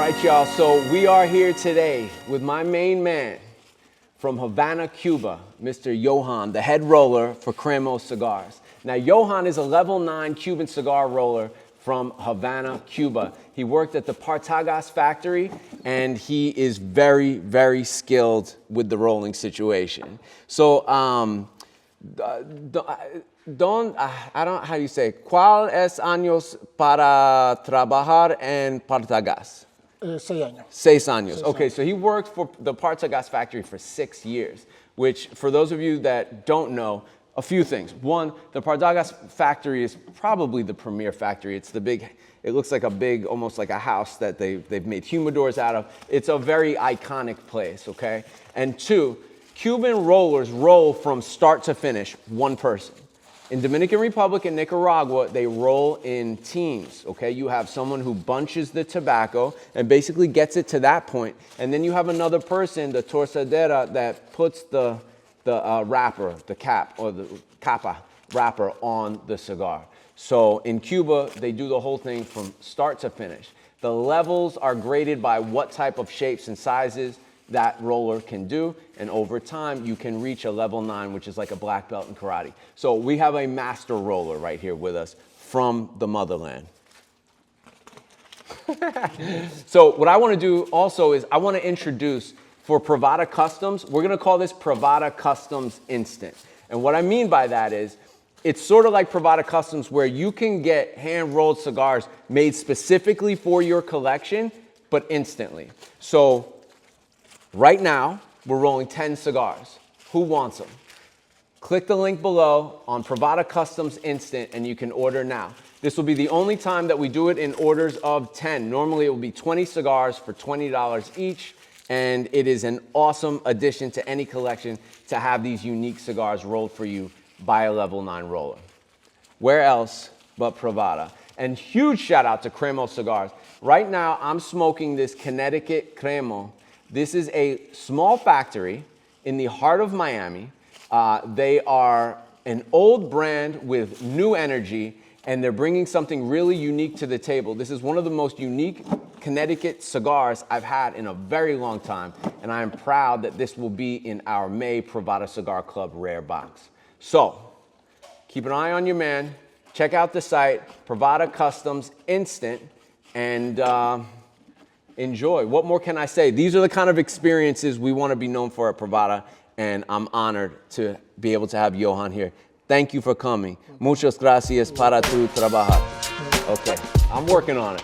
right, y'all, so we are here today with my main man from Havana, Cuba, Mr. Johan, the head roller for Cremo Cigars. Now, Johan is a level 9 Cuban cigar roller from Havana, Cuba. He worked at the Partagas factory, and he is very, very skilled with the rolling situation. So, I don't, how do you say, ¿Cuál es años para trabajar en Partagas? 6 años. 6 años. Okay, so he worked for the Partagas factory for 6 years, which for those of you that don't know, a few things. One, the Partagas factory is probably the premier factory. It's the big, it looks like a big, almost like a house that they've made humidors out of. It's a very iconic place, okay? And two, Cuban rollers roll from start to finish, one person. In Dominican Republic and Nicaragua, they roll in teams, okay? You have someone who bunches the tobacco and basically gets it to that point, and then you have another person, the torcedera, that puts the wrapper, the cap, or the capa wrapper on the cigar. So in Cuba, they do the whole thing from start to finish. The levels are graded by what type of shapes and sizes that roller can do, and over time you can reach a level 9, which is like a black belt in karate. So we have a master roller right here with us from the motherland. So what I want to do also is I want to introduce, for Privada Customs, we're going to call this Privada Customs Instant. And what I mean by that is it's sort of like Privada Customs, where you can get hand-rolled cigars made specifically for your collection, but instantly. So right now, we're rolling 10 cigars. Who wants them? Click the link below on Privada Customs Instant and you can order now. This will be the only time that we do it in orders of 10. Normally it will be 20 cigars for $20 each, and it is an awesome addition to any collection to have these unique cigars rolled for you by a level 9 roller. Where else but Privada? And huge shout out to Cremo Cigars. Right now I'm smoking this Connecticut Cremo. This is a small factory in the heart of Miami. They are an old brand with new energy, and they're bringing something really unique to the table. This is one of the most unique Connecticut cigars I've had in a very long time, and I am proud that this will be in our May Privada Cigar Club Rare Box. So, keep an eye on your man. Check out the site, Privada Customs Instant, and enjoy. What more can I say? These are the kind of experiences we want to be known for at Privada, and I'm honored to be able to have Johan here. Thank you for coming. Muchas gracias para tu trabajar. Okay, I'm working on it.